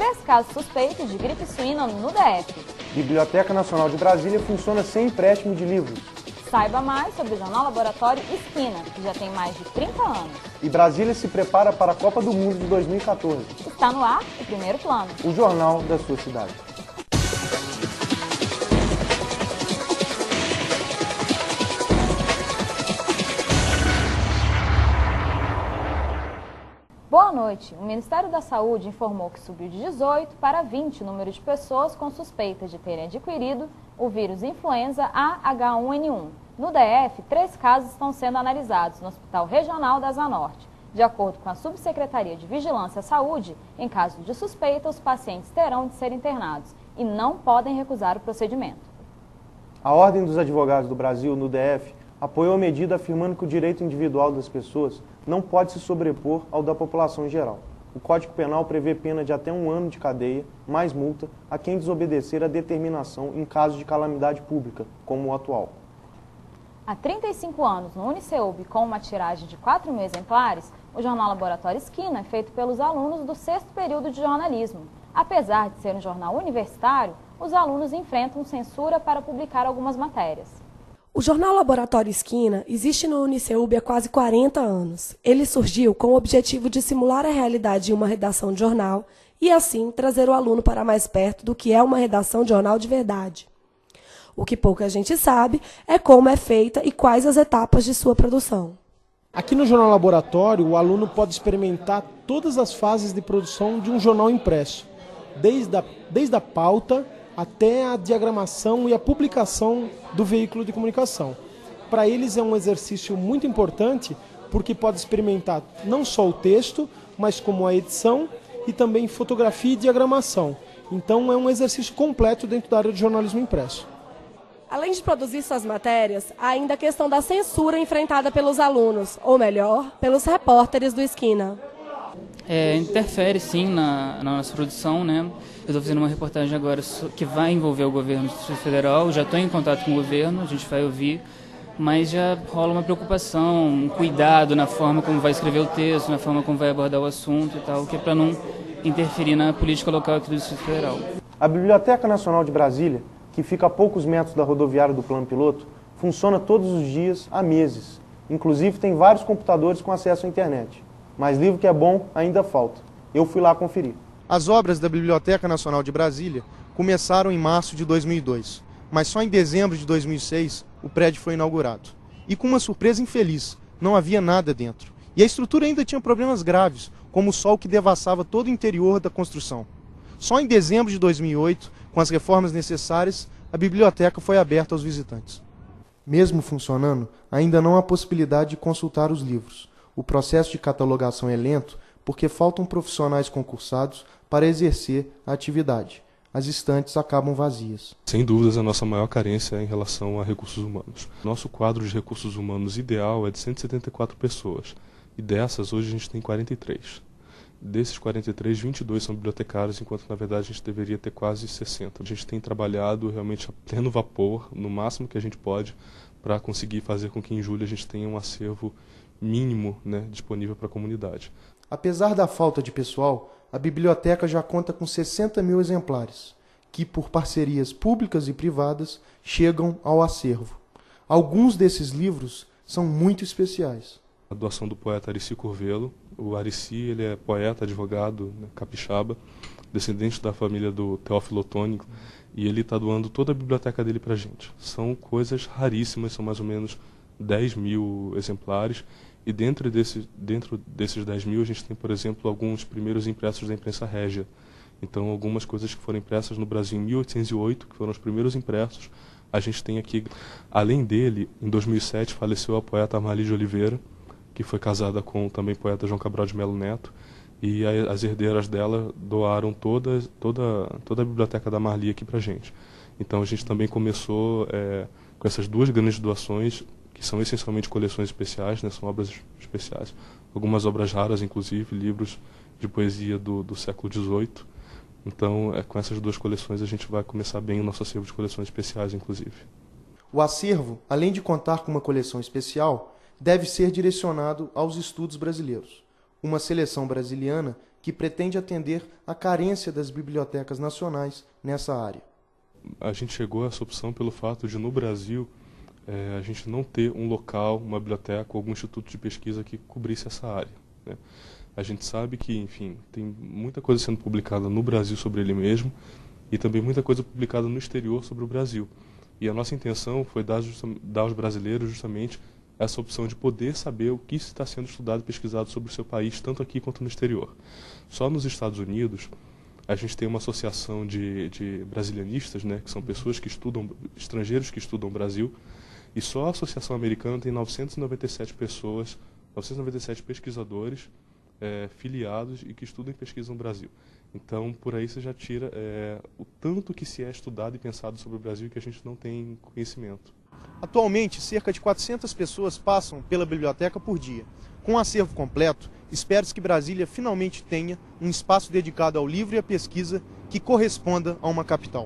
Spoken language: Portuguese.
3 casos suspeitos de gripe suína no DF. Biblioteca Nacional de Brasília funciona sem empréstimo de livros. Saiba mais sobre o Jornal Laboratório Esquina, que já tem mais de 30 anos. E Brasília se prepara para a Copa do Mundo de 2014. Está no ar o Primeiro Plano. O jornal da sua cidade. Boa noite. O Ministério da Saúde informou que subiu de 18 para 20 o número de pessoas com suspeita de terem adquirido o vírus influenza A/H1N1. No DF, 3 casos estão sendo analisados no Hospital Regional da Asa Norte. De acordo com a Subsecretaria de Vigilância à Saúde, em caso de suspeita, os pacientes terão de ser internados e não podem recusar o procedimento. A Ordem dos Advogados do Brasil, no DF, apoiou a medida afirmando que o direito individual das pessoas não pode se sobrepor ao da população em geral. O Código Penal prevê pena de até 1 ano de cadeia, mais multa, a quem desobedecer a determinação em caso de calamidade pública, como o atual. Há 35 anos, no Uniceub, com uma tiragem de 4.000 exemplares, o Jornal Laboratório Esquina é feito pelos alunos do 6º período de jornalismo. Apesar de ser um jornal universitário, os alunos enfrentam censura para publicar algumas matérias. O Jornal Laboratório Esquina existe no Uniceub há quase 40 anos. Ele surgiu com o objetivo de simular a realidade de uma redação de jornal e, assim, trazer o aluno para mais perto do que é uma redação de jornal de verdade. O que pouca gente sabe é como é feita e quais as etapas de sua produção. Aqui no Jornal Laboratório, o aluno pode experimentar todas as fases de produção de um jornal impresso, desde a pauta até a diagramação e a publicação do veículo de comunicação. Para eles é um exercício muito importante, porque pode experimentar não só o texto, mas como a edição e também fotografia e diagramação. Então é um exercício completo dentro da área de jornalismo impresso. Além de produzir suas matérias, há ainda a questão da censura enfrentada pelos alunos, ou melhor, pelos repórteres do Esquina. Interfere sim na nossa produção, né? Eu estou fazendo uma reportagem agora que vai envolver o governo do Distrito Federal, já estou em contato com o governo, a gente vai ouvir, mas já rola uma preocupação, um cuidado na forma como vai escrever o texto, na forma como vai abordar o assunto e tal, que é para não interferir na política local aqui do Distrito Federal. A Biblioteca Nacional de Brasília, que fica a poucos metros da rodoviária do Plano Piloto, funciona todos os dias há meses. Inclusive tem vários computadores com acesso à internet. Mas livro que é bom ainda falta. Eu fui lá conferir. As obras da Biblioteca Nacional de Brasília começaram em março de 2002, mas só em dezembro de 2006 o prédio foi inaugurado. E com uma surpresa infeliz, não havia nada dentro. E a estrutura ainda tinha problemas graves, como o sol que devassava todo o interior da construção. Só em dezembro de 2008, com as reformas necessárias, a biblioteca foi aberta aos visitantes. Mesmo funcionando, ainda não há possibilidade de consultar os livros. O processo de catalogação é lento porque faltam profissionais concursados para exercer a atividade. As estantes acabam vazias. Sem dúvidas, a nossa maior carência é em relação a recursos humanos. Nosso quadro de recursos humanos ideal é de 174 pessoas, e dessas hoje a gente tem 43. Desses 43, 22 são bibliotecários, enquanto na verdade a gente deveria ter quase 60. A gente tem trabalhado realmente a pleno vapor, no máximo que a gente pode, para conseguir fazer com que em julho a gente tenha um acervo mínimo, né, disponível para a comunidade. Apesar da falta de pessoal, a biblioteca já conta com 60.000 exemplares, que por parcerias públicas e privadas chegam ao acervo. Alguns desses livros são muito especiais. A doação do poeta Arici Curvelo. O Arici, ele é poeta, advogado, né, capixaba, descendente da família do Teófilo Otoni, e ele está doando toda a biblioteca dele para a gente. São coisas raríssimas, são mais ou menos 10.000 exemplares, e dentro desses 10.000 a gente tem, por exemplo, alguns primeiros impressos da imprensa régia. Então, algumas coisas que foram impressas no Brasil em 1808, que foram os primeiros impressos, a gente tem aqui. Além dele, em 2007, faleceu a poeta Marli de Oliveira, que foi casada com também o poeta João Cabral de Melo Neto, e as herdeiras dela doaram toda a biblioteca da Marli aqui para a gente. Então, a gente também começou com essas 2 grandes doações, que são essencialmente coleções especiais, né, são obras especiais, algumas obras raras, inclusive, livros de poesia do século XVIII. Então, com essas 2 coleções, a gente vai começar bem o nosso acervo de coleções especiais, inclusive. O acervo, além de contar com uma coleção especial, deve ser direcionado aos estudos brasileiros. uma seleção brasiliana que pretende atender à carência das bibliotecas nacionais nessa área. A gente chegou a essa opção pelo fato de, no Brasil, a gente não ter um local, uma biblioteca ou algum instituto de pesquisa que cobrisse essa área, né? A gente sabe que, enfim, tem muita coisa sendo publicada no Brasil sobre ele mesmo e também muita coisa publicada no exterior sobre o Brasil. E a nossa intenção foi dar aos brasileiros justamente essa opção de poder saber o que está sendo estudado e pesquisado sobre o seu país, tanto aqui quanto no exterior. Só nos Estados Unidos, a gente tem uma associação de brasilianistas, né, que são pessoas que estudam, estrangeiros que estudam o Brasil, e só a Associação Americana tem 997 pessoas, 997 pesquisadores filiados e que estudam e pesquisam o Brasil. Então, por aí você já tira o tanto que se é estudado e pensado sobre o Brasil que a gente não tem conhecimento. Atualmente, cerca de 400 pessoas passam pela biblioteca por dia. Com o acervo completo, espera-se que Brasília finalmente tenha um espaço dedicado ao livro e à pesquisa que corresponda a uma capital.